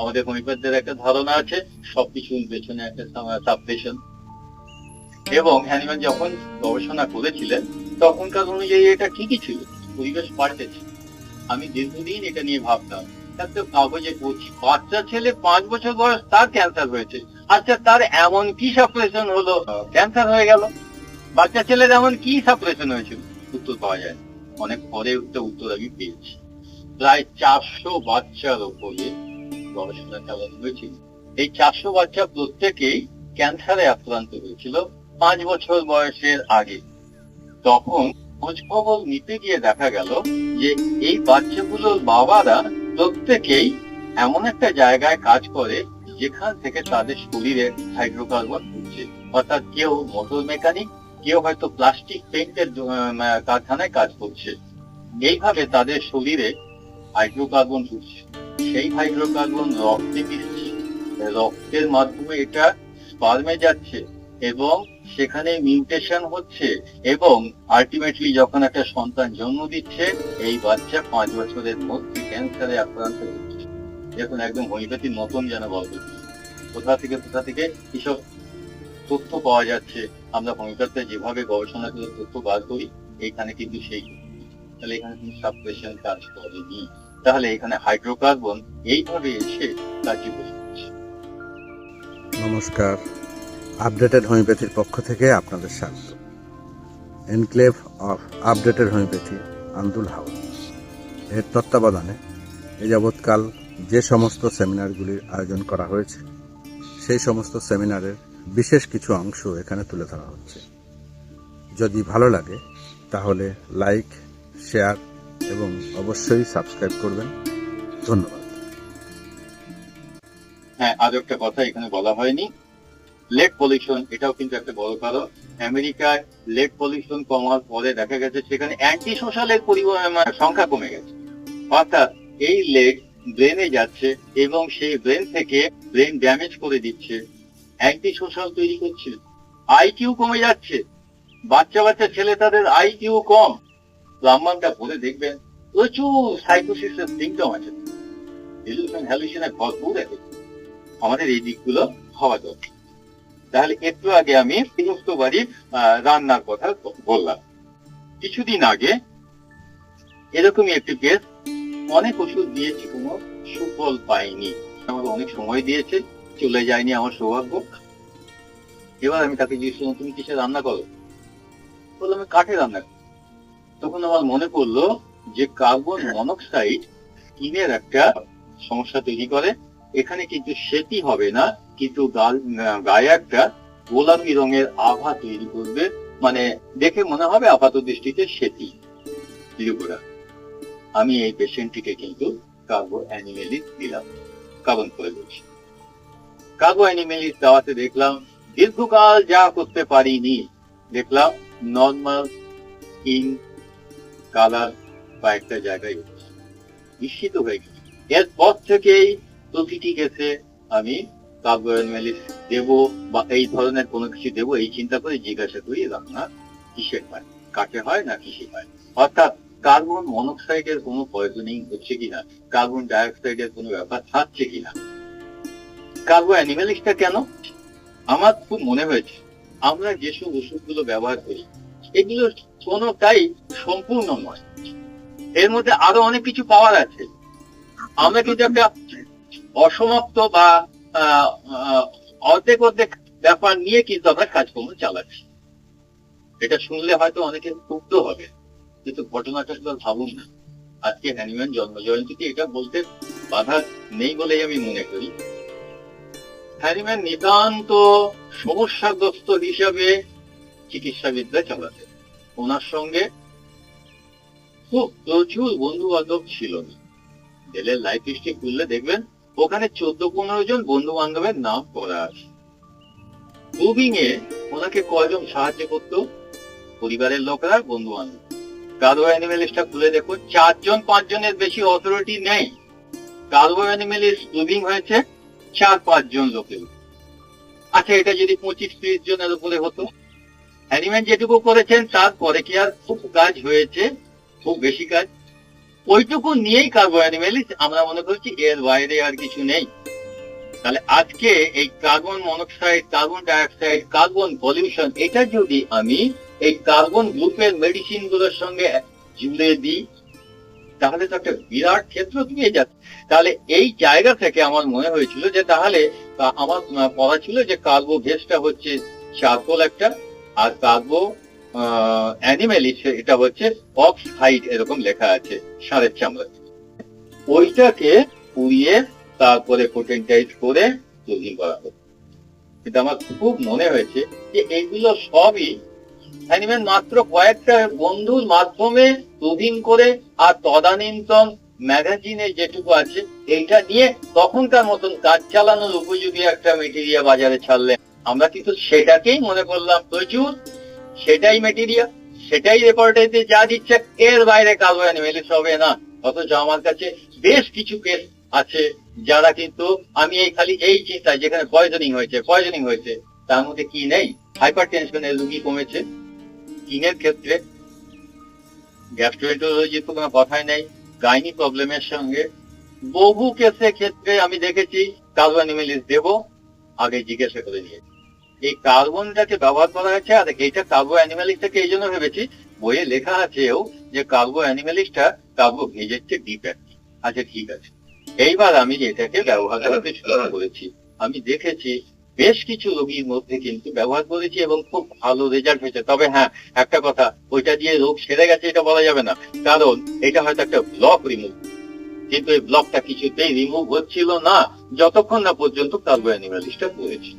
আমাদের হোমিওপ্যাথদের একটা ধারণা আছে সবকিছুর পেছনে একটা সাবস্টেশন, এবং হ্যানিম্যান যখন গবেষণা করেছিলেন তখনকার অনুযায়ী এটা ঠিকই ছিল, পরিবেশ পাল্টেছে। আমি দীর্ঘদিন এটা নিয়ে ভাবতাম, একটা কাগজে পড়ছি বাচ্চা ছেলে 5 বছর বয়স তার ক্যান্সার হয়েছে। আচ্ছা, তার এমন কি সাপ্রেশন হলো ক্যান্সার হয়ে গেল? বাচ্চা ছেলের এমন কি সাপ্রেশন হয়েছিল? উত্তর পাওয়া যায় না। অনেক পরে একটা উত্তর আমি পেয়েছি। প্রায় 400 বাচ্চার উপরে গবেষণা চালানো হয়েছিল। এই 400 বাচ্চা প্রত্যেকেই ক্যান্সারে আক্রান্ত হয়েছিল 5 বছর বয়সের আগে। তখন খোঁজ খবর নিতে গিয়ে দেখা গেল যে এই বাচ্চাগুলোর বাবারা প্রত্যেকেই এমন একটা জায়গায় কাজ করে যেখান থেকে তাদের শরীরে হাইড্রোকার্বন উঠছে। অর্থাৎ কেউ মোটর মেকানিক, কেউ হয়তো প্লাস্টিক পেইন্টের কারখানায় কাজ করছে। এইভাবে তাদের শরীরে হাইড্রোকার্বন উঠছে। সেই হাইড্রোকার্বন রক্তে মিশছে, রক্তের মাধ্যমে এটা স্পার্মে যাচ্ছে এবং সেখানে মিউটেশন হচ্ছে, এবং আলটিমেটলি যখন একটা সন্তান জন্ম দিচ্ছে এই বাচ্চা 5 বছরের মধ্যে ক্যান্সারে আক্রান্ত হচ্ছে। দেখুন, একদম হোমিওপ্যাথির মতন যেন গল্প। কোথা থেকে এসব তথ্য পাওয়া যাচ্ছে। আমরা হোমিওপ্যাথিতে যেভাবে গবেষণা করে তথ্য বার করি, এইখানে কিন্তু সেই, তাহলে এখানে কিন্তু সাপ্রেশন কাজ করেনি। তাহলে এখানে হাইড্রোকার্বন এইভাবে এসে কার্যকরী হচ্ছে। নমস্কার, আপডেটেড হোমিওপ্যাথির পক্ষ থেকে আপনাদের স্বাগত। Enclave of updated homeopathy Andul house এর তত্ত্বাবধানে এ যাবৎকাল যে সমস্ত সেমিনারগুলির আয়োজন করা হয়েছে সেই সমস্ত সেমিনারের বিশেষ কিছু অংশ এখানে তুলে ধরা হচ্ছে। যদি ভালো লাগে তাহলে লাইক, শেয়ার এবং অবশ্যই সাবস্ক্রাইব করবেন। ধন্যবাদ। হ্যাঁ, আরো একটা কথা এখানে বলা হয়নি, লেড পলিউশন, এটাও কিন্তু একটা বড় কারণ। আমেরিকায় লেড পলিউশন কমার পরে দেখা গেছে সেখানে অ্যান্টি সোশ্যালের সংখ্যা কমে গেছে। অর্থাৎ এই লেড ব্রেনে যাচ্ছে এবং সেই ব্রেন থেকে ব্রেন ড্যামেজ করে দিচ্ছে, অ্যান্টি সোশ্যাল তৈরি করছে, আইকিউ কমে যাচ্ছে। বাচ্চা ছেলে তাদের আইকিউ কম। ব্রাহ্মণটা পরে দেখবেন প্রচুর সাইকোসিসের সিমটম আছে, ইলুশন হ্যালুসিনে ভরপুর আছে। আমাদের এই দিকগুলো হওয়া দরকার। তাহলে একটু আগে আমি গৃহস্থ বাড়ির রান্নার কথা বললাম। কিছুদিন আগে এরকমই একটি কেস, অনেক ওষুধ দিয়েছি, কোনো সুফল পাইনি। আমাকে অনেক সময় দিয়েছে, চলে যায়নি, আমার সৌভাগ্য। এবার আমি তাকে জিজ্ঞেস করলাম, তুমি কিসে রান্না করো? বললাম, আমি কাঠে রান্না করি। তখন আমার মনে পড়লো যে কার্বন মনোক্সাইড স্কিনের একটা সমস্যা তৈরি করে। এখানে কিন্তু সেটি হবে না, কিন্তু গায়ে একটা গোলাপি রঙের আভা তৈরি করবে, মানে দেখে মনে হবে আপাত দৃষ্টিতে সেটি লিউকোরা। আমি এই পেশেন্টটিকে কিন্তু কার্বো অ্যানিমেলিস দিলাম, কারণ করে বলছি। কার্বো অ্যানিমেলিস দেওয়াতে দেখলাম দীর্ঘকাল যা করতে পারিনি, দেখলাম নর্মাল স্কিন কালার কয়েকটা জায়গায় বিস্মিত হয়ে গেছে। এরপর থেকেই প্রতিটি কেসে আমি কার্বো অ্যানিমেলিস দেবো বা এই ধরনের কোনো কিছু দেবো এই চিন্তা করে জিজ্ঞাসা করি রান্না কিসের হয়, কাঠে হয় না কিসে হয়। অর্থাৎ কার্বন মনোক্সাইডের কোনো পয়জনিং হচ্ছে কিনা, কার্বন ডাইঅক্সাইডের কোনো ব্যাপার থাকছে কিনা। কার্বো অ্যানিমেলিসটা কেন? আমার খুব মনে হয়েছে আমরা যেসব ওষুধগুলো ব্যবহার করি এগুলো কোনোটাই সম্পূর্ণ নয়, এর মধ্যে আরো অনেক কিছু পাওয়ার আছে। আমরা কিন্তু একটা অসমাপ্ত বা অর্ধেক ব্যাপার নিয়ে কিন্তু আমরা কাজকর্ম চালাচ্ছি। এটা শুনলে হয়তো অনেকে ক্ষুব্ধ হবে, কিন্তু ঘটনাটা ভাবুন না। আজকে হ্যানিম্যান জন্ম জয়ন্তীতে এটা বলতে বাধা নেই বলেই আমি মনে করি। হ্যানিম্যান নিতান্ত সমস্যাগ্রস্ত হিসাবে চিকিৎসাবিদ্যা চালাতে, ওনার সঙ্গে খুব প্রচুর বন্ধু বান্ধব ছিল না। ডেলের লাইফ হিস্ট্রি খুললে দেখবেন ওখানে 14-15 জন বন্ধু বান্ধবের নাম করা আছে। মুভিং এ ওনাকে কয়জন সাহায্য করত? পরিবারের লোকরা, বন্ধু বান্ধব। কার্বো অ্যানিমেলিসটা খুলে দেখুন, 4-5 জনের বেশি অথরিটি নেই। কার্বো অ্যানিমেলিস মুভিং হয়েছে 4-5 জন লোকের। আচ্ছা, এটা যদি 25-30 জনের উপরে হতো? হ্যানিম্যান যেটুকু করেছেন তারপরে কি আর খুব কাজ হয়েছে? খুব বেশি কাজ? ওইটুকু নিয়েই কার্বো অ্যানিমেলিস আমরা মনে করছি, এর বাইরে আর কিছু নেই। তাহলে আজকে এই carbon monoxide, carbon dioxide, carbon pollution, এটা যদি আমি এই কার্বন গ্রুপের মেডিসিন গুলোর সঙ্গে জুড়ে দিই, তাহলে তো একটা বিরাট ক্ষেত্র দিয়ে যাচ্ছে। তাহলে এই জায়গা থেকে আমার মনে হয়েছিল যে তাহলে আমার পড়া ছিল যে কার্বো ভেজটা হচ্ছে চারকোল একটা, আর কার্বো অ্যানিমেলিস এটা হচ্ছে অক্সাইড, এরকম লেখা আছে ষাঁড়ের চামড়া। ওইটাকে পুড়িয়ে তারপরে পোটেনটাইজ করে তৈরি করা হবে। কিন্তু আমার খুব মনে হয়েছে যে এইগুলো সবই অ্যানিমেল মাত্র কয়েকটা বন্ধুর মাধ্যমে প্রবীণ করে, আর তদানীন্তন ম্যাগাজিনে যেটুকু আছে এইটা নিয়ে তখনকার মতন কাজ চালানোর উপযোগী একটা মেটেরিয়া বাজারে ছাড়লে আমরা কিন্তু সেটাকেই মনে করলাম প্রচুর, সেটাই মেটেরিয়াল, সেটাই রেপোর্টাইতে যা দিচ্ছে, এর বাইরে কার্বো অ্যানিমেলিস হবে না। অথচ আমার কাছে বেশ কিছু কেস আছে যারা কিন্তু আমি খালি এই চিন্তায়, যেখানে পয়জনিং হয়েছে, তার মধ্যে কি নেই? হাইপার টেনশনের রোগী কমেছে, স্কিনের ক্ষেত্রে, গ্যাস্ট্রোএন্টারোলজির তো কোনো কথাই নেই, গাইনি প্রবলেমের সঙ্গে বহু কেসের ক্ষেত্রে আমি দেখেছি কার্বো অ্যানিমেলিস দেবো, আগে জিজ্ঞাসা করে নিয়েছি। এই কার্বনটাকে ব্যবহার করা হয়েছে, আর এইটা কার্বো অ্যানিমেলিসটাকে এই জন্য ভেবেছি, বইয়ে লেখা আছেও যে কার্বো অ্যানিমেলিসটা কার্বো ভেজের চেয়ে ডিফেক্ট। আচ্ছা ঠিক আছে, এইবার আমি এটাকে ব্যবহার করতে শুরু করেছি। আমি দেখেছি বেশ কিছু রোগীর মধ্যে কিন্তু ব্যবহার করেছি এবং খুব ভালো রেজাল্ট হয়েছে। তবে হ্যাঁ, একটা কথা, ওইটা দিয়ে রোগ সেরে গেছে এটা বলা যাবে না, কারণ এটা হয়তো একটা ব্লক রিমুভ, কিন্তু এই ব্লকটা কিছুতেই রিমুভ হচ্ছিল না যতক্ষণ না পর্যন্ত কার্বো অ্যানিমেলিসটা করেছি।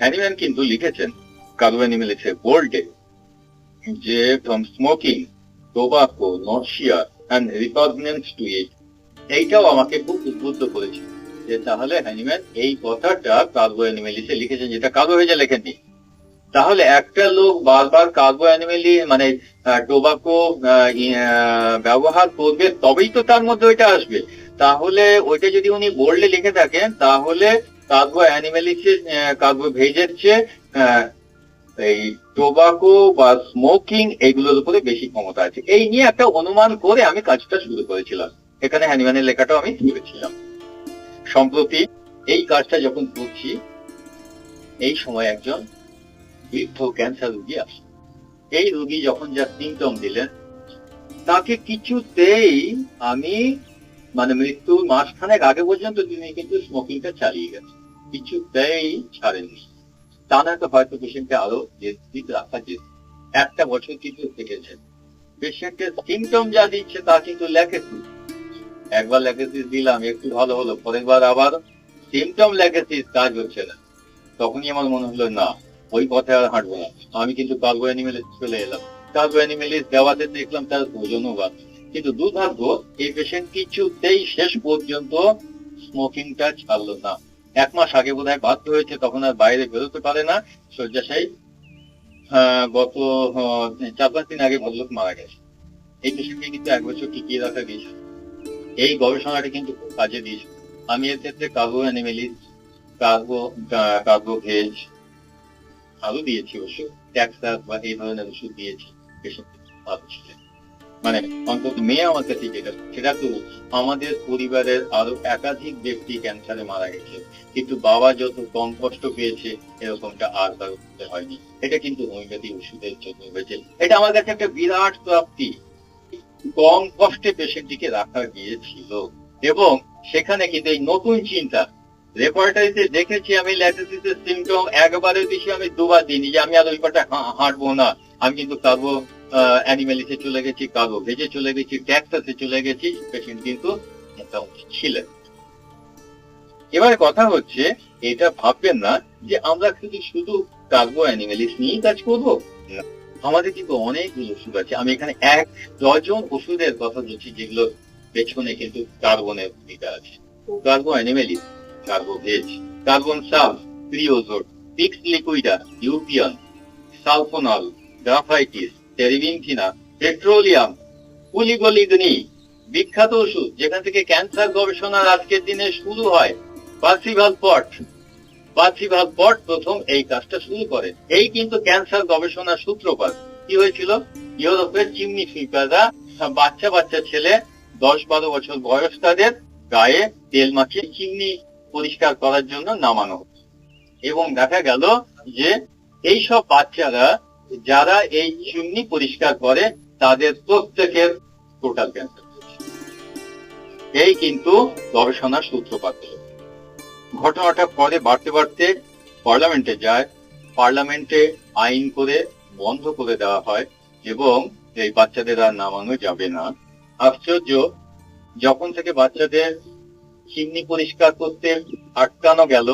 হ্যানিম্যান কিন্তু লিখেছেন কার্বো অ্যানিমেলিসে বোল্ডে যে from smoking, tobacco, nausea and repugnance to eat, এইটাও আমাকে খুব উদ্বুদ্ধ করেছে যে তাহলে হ্যানিম্যান এই কথাটা কার্বো অ্যানিমেলিসে লিখেছেন, যেটা কার্বো ভেজে লেখেননি। তাহলে একটা লোক বারবার কার্বো অ্যানিমেলি মানে টোবাকো ব্যবহার করবে, তবেই তো তার মধ্যে ওইটা আসবে। তাহলে ওইটা যদি উনি বোল্ডে লিখে থাকেন, তাহলে কার্বো অ্যানিমেলিসের, কার্বো ভেজের চেয়ে এই টোবাকো বা স্মোকিং এগুলোর উপরে বেশি ক্ষমতা আছে। এই নিয়ে একটা অনুমান করে আমি কাজটা শুরু করেছিলাম। এখানে হ্যানিম্যানের লেখাটাও আমি তুলেছিলাম। সম্প্রতি এই কাজটা যখন করছি, এই সময় একজন বৃদ্ধ ক্যান্সার রোগী আসে। এই রোগী যখন যা সিমটম দিলেন, তাকে কিছুতেই আমি মানে মৃত্যুর মাসখানেক আগে পর্যন্ত তিনি কিন্তু স্মোকিংটা চালিয়ে গেছে, কিছুতেই ছাড়েনি। তা না তো হয়তো পেশেন্টকে আরো রাখা যেত। একটা বছর কিন্তু থেকেছেন। পেশেন্টের সিমটম যা দিচ্ছে তা কিন্তু ল্যাকেসিস, একবার ল্যাকেসিস দিলাম একটু ভালো হলো, পরের বার আবার সিমটম ল্যাকেসিস, কাজ হচ্ছে না। তখনই আমার মনে হলো না, ওই পথে আর হাঁটবো না। আমি কিন্তু কার্বো অ্যানিমেলিস চলে এলাম। কার্বো অ্যানিমেলিস দেওয়াতে দেখলাম তার ওজনও বাড়ছে, কিন্তু দুর্ভাগ্য এই পেশেন্ট কিছুতেই শেষ পর্যন্ত স্মোকিংটা ছাড়লো না। 1 মাস আগে বোধহয় বাধ্য হয়েছে, তখন আর বাইরে বেরোতে পারে না, শয্যাশায়ী। গত 4-5 দিন আগে ভদ্রলোক মারা গেছে। এই পেশেন্টকে কিন্তু 1 বছর টিকিয়ে রাখা গিয়েছে। এই গবেষণাটা কিন্তু খুব কাজে দিয়েছে। আমি এর ক্ষেত্রে কার্বো অ্যানিমেলিস, কার্বো ভেজ আরো দিয়েছি, অবশ্য ট্যাক্সাস বা এই ধরনের ওষুধ দিয়েছি। পেশেন্ট ভালো ছিলেন, মানে অন্তত মেয়ে আমার কাছে যেটা, সেটা তো আমাদের পরিবারের আরো একাধিক ব্যক্তি ক্যান্সারে মারা গেছে, কিন্তু বাবা যত কম কষ্ট পেয়েছে এরকমটা আর কারো করতে হয়নি। এটা কিন্তু হোমিওপ্যাথি ওষুধের জন্য হয়েছে। এটা আমার কাছে একটা বিরাট প্রাপ্তি। কম কষ্টে পেশেন্টটিকে রাখা গিয়েছিল, এবং সেখানে কিন্তু এই নতুন চিন্তা, রেপার্টারিতে দেখেছি আমি ল্যাকেসিসের সিমটম একবারে বেশি আমি 2 বার দিইনি যে আমি আর ওই পাটা হাঁটবো না। আমি কিন্তু কার্বো অ্যানিমেলিসে চলে গেছি, কার্বো ভেজে চলে গেছি, ট্যাক্সাসে চলে গেছি, পেশেন্ট কিন্তু মোটামুটি ছিলেন। এবারে কথা হচ্ছে, এটা ভাববেন না যে আমরা শুধু কার্বো অ্যানিমেলিস নিয়েই কাজ করবো। আমাদের কিন্তু অনেকগুলো ওষুধ আছে। আমি এখানে 1 ডজন ওষুধের কথা বলছি, যেগুলো পেছনে কিন্তু কার্বনের ভূমিকা আছে। কার্বো অ্যানিমেলিস, কার্বো ভেজ, কার্বন সালফ, ক্রিওজোট, পিক্স লিকুইডা, ইউপিয়ান, সালফোনল, গ্রাফাইটিস, টেরিবিনথিনা, পেট্রোলিয়াম, পুলিগলিগনি, বিখ্যাত ওষুধ যেখান থেকে ক্যান্সার গবেষণার আজকের দিনে শুরু হয়, পার্সিভাল পট প্রথম এই কাজটা শুরু করে। এই কিন্তু ক্যান্সার গবেষণার সূত্রপাত। কি হয়েছিল? ইউরোপের চিমনি সুইপাররা বাচ্চা ছেলে 10-12 বছর বয়স তাদের গায়ে তেল মাখিয়ে চিমনি পরিষ্কার করার জন্য নামানো হচ্ছে। এবং দেখা গেল যে এইসব বাচ্চারা যারা এই চিমনি পরিষ্কার করে তাদের প্রত্যেকের টোটাল ক্যান্সার। এই কিন্তু গবেষণার সূত্রপাত হলো। ঘটনাটা পরে বাড়তে বাড়তে পার্লামেন্টে যায়, পার্লামেন্টে আইন করে বন্ধ করে দেওয়া হয় এবং এই বাচ্চাদের আর নামানো যাবে না। আশ্চর্য, যখন থেকে বাচ্চাদের চিমনি পরিষ্কার করতে আটকানো গেল,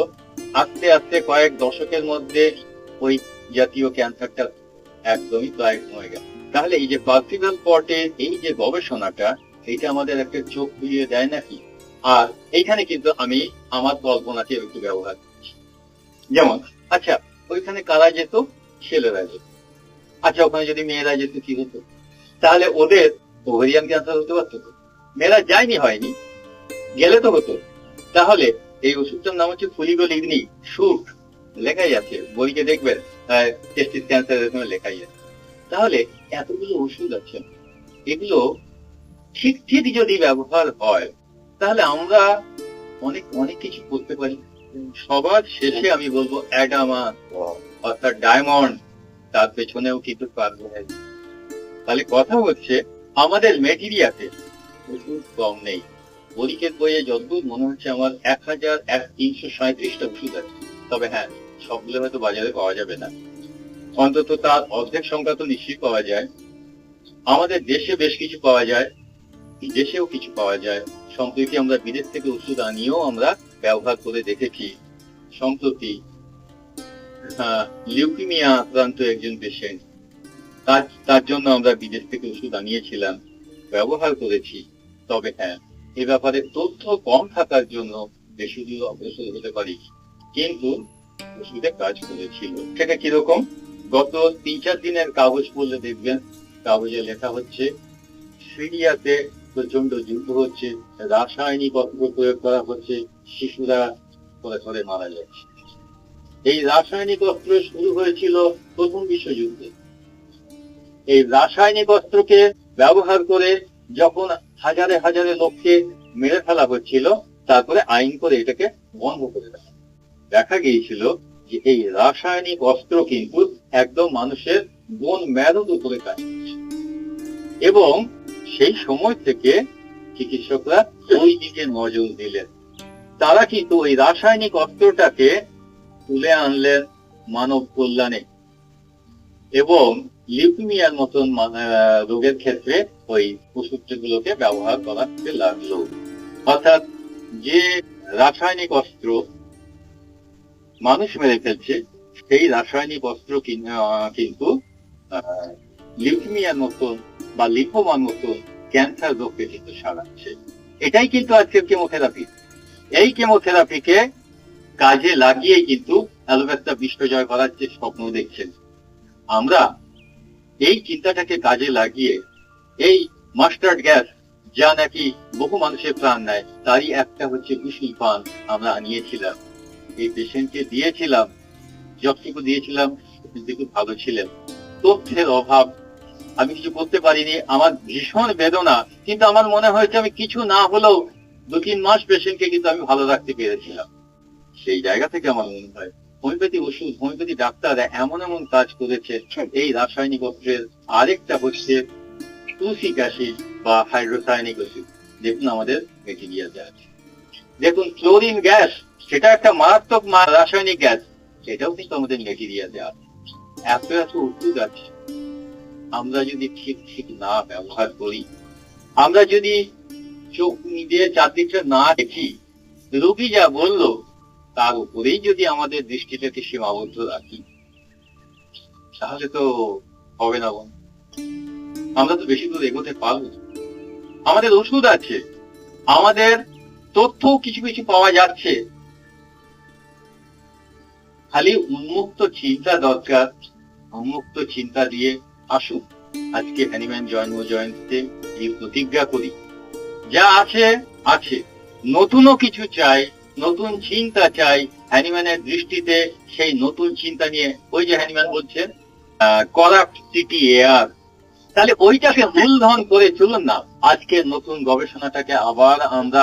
আস্তে আস্তে কয়েক দশকের মধ্যে ওই জাতীয় ক্যান্সারটা একদমই প্রায় কমে গেল। তাহলে এই যে পার্সিভাল পটের এই যে গবেষণাটা, এটা আমাদের একটা চোখ খুলিয়ে দেয় নাকি? আর এইখানে কিন্তু আমি আমার কল্পনাকে একটু ব্যবহার করছি। যেমন আচ্ছা, ওইখানে কারা যেত? ছেলেরা যেত। আচ্ছা, ওখানে যদি মেয়েরা যেত কি হতো? তাহলে ওদের ওভারিয়ান ক্যান্সার হতে পারতো তো? মেয়েরা যায়নি, হয়নি, গেলে তো হতো। তাহলে এই ওষুধটার নাম হচ্ছে ফুলিগোলিগনি শুট, লেখাই আছে বইকে দেখবেন, টেস্টিস ক্যান্সার লেখাই আছে। তাহলে এতগুলো ওষুধ আছে, এগুলো ঠিক ঠিক যদি ব্যবহার হয় তাহলে আমরা অনেক অনেক কিছু করতে পারি। সবার শেষে আমি বলবো অ্যাডামা অর্থাৎ ডায়মন্ড, তার পেছনেও কিন্তু পারবো। তাহলে কথা হচ্ছে আমাদের মেটেরিয়াতে ওষুধ কম নেই। পরীক্ষের বইয়ে যতদূর মনে হচ্ছে আমার 1337টা ওষুধ আছে। তবে হ্যাঁ, সবগুলো হয়তো বাজারে পাওয়া যাবে না, অন্তত তার অর্ধেক সংখ্যা তো নিশ্চয়ই পাওয়া যায়। আমাদের দেশে বেশ কিছু পাওয়া যায়, বিদেশেও কিছু পাওয়া যায়। সম্প্রতি আমরা বিদেশ থেকে ওষুধ আনিয়েও আমরা ব্যবহার করে দেখেছি। সম্প্রতি লিউকিমিয়া আক্রান্ত একজন পেশেন্ট, তার জন্য আমরা বিদেশ থেকে ওষুধ আনিয়েছিলাম, ব্যবহার করেছি। তবে হ্যাঁ, এ ব্যাপারে তথ্য কম থাকার জন্য বেশি দূর অগ্রসর হতে পারি, কিন্তু ওষুধে কাজ করেছিল। সেটা কিরকম? গত 3-4 দিনের কাগজ পড়লে দেখবেন, কাগজে লেখা হচ্ছে সিরিয়াতে প্রচন্ড যুদ্ধ হচ্ছে, রাসায়নিক অস্ত্র প্রয়োগ করা হচ্ছে, শিশুরা করে করে মারা যাচ্ছে। এই রাসায়নিক অস্ত্র শুরু হয়েছিল প্রথম বিশ্বযুদ্ধে। এই রাসায়নিক অস্ত্রকে ব্যবহার করে যখন হাজারে হাজারে লোককে মেরে ফেলা হচ্ছিল, তারপরে আইন করে এটাকে বন্ধ করে দেওয়া। দেখা গিয়েছিল যে এই রাসায়নিক অস্ত্র কিন্তু একদম মানুষের বোন ম্যারোর উপরে কাজ করছে, এবং সেই সময় থেকে চিকিৎসকরা ওই দিকে নজর দিলেন। তারা কিন্তু ওই রাসায়নিক অস্ত্রটাকে তুলে আনলেন মানব কল্যাণে, এবং লিউকিমিয়ার মতন রোগের ক্ষেত্রে ওই ওষুধগুলোকে ব্যবহার করাতে লাগলো। অর্থাৎ যে রাসায়নিক অস্ত্র মানুষ মেরে ফেলছে, সেই রাসায়নিক অস্ত্র কিন্তু লিউকিমিয়ার মতন বা লিম্ফোমার মতন ক্যান্সার রোগকে কিন্তু সারাচ্ছে। এটাই কিন্তু আজকের কেমোথেরাপি। এই কেমোথেরাপিকে কাজে লাগিয়ে কিন্তু অ্যালোপ্যাথটা বিশ্ব জয় করার যে স্বপ্ন দেখছেন, আমরা এই চিন্তাটাকে কাজে লাগিয়ে এই মাস্টার্ড গ্যাস, যা নাকি বহু মানুষের প্রাণ নেয়, তারই একটা হচ্ছে কুশল পান আমরা আনিয়েছিলাম, এই পেশেন্টকে দিয়েছিলাম। যতটুকু দিয়েছিলাম কিন্তু খুব ভালো ছিলেন। তথ্যের অভাব, আমি কিছু করতে পারিনি, আমার ভীষণ বেদনা, কিন্তু আমার মনে হয়েছে আমি কিছু না হলেও 2-3 মাস পেশেন্টকে কিন্তু আমি ভালো রাখতে পেরেছিলাম। সেই জায়গা থেকে আমার মনে হয় হোমিওপ্যাথি ওষুধ, হোমিওপ্যাথি ডাক্তাররা এমন এমন কাজ করেছে। এই রাসায়নিক অস্ত্রের আরেকটা হচ্ছে টুসিক অ্যাসিড বা হাইড্রোসায়ানিক ওষুধ। দেখুন আমাদের মেটেরিয়ালে আছে। দেখুন ক্লোরিন গ্যাস, সেটা একটা মারাত্মক রাসায়নিক গ্যাস, সেটাও কিন্তু আমাদের মেটেরিয়ালে আছে। এত এত ওষুধ আছে, আমরা যদি ঠিক ঠিক না ব্যবহার করি, আমরা যদি চোখ নিজে চারদিকটা না দেখি, রোগী যা বললো তার উপরেই যদি আমাদের দৃষ্টিটাকে সীমাবদ্ধ রাখি, তাহলে তো হবে না। আমরা তো বেশি দূর এগোতে পারবো। আমাদের ওষুধ আছে, আমাদের তথ্য কিছু কিছু পাওয়া যাচ্ছে, খালি উন্মুক্ত চিন্তা দরকার। উন্মুক্ত চিন্তা দিয়ে আসুন আজকে হ্যানিম্যান জয়ন্তীতে এই প্রতিজ্ঞা করি, যা আছে আছে, নতুনও কিছু চাই, নতুন চিন্তা চাই। হ্যানিম্যানের দৃষ্টিতে সেই নতুন চিন্তা নিয়ে, ওই যে হ্যানিম্যান বলছেন করাপ্ট সিটি এয়ার, তাহলে ওইটাকে মূলধন করে চলুন না, আজকের নতুন গবেষণাটাকে আবার আমরা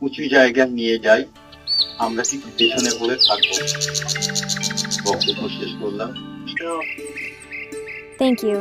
উঁচু জায়গায় নিয়ে যাই। আমরা কি পেছনে পড়ে থাকবো? বক্তব্য শেষ করলাম। Thank you.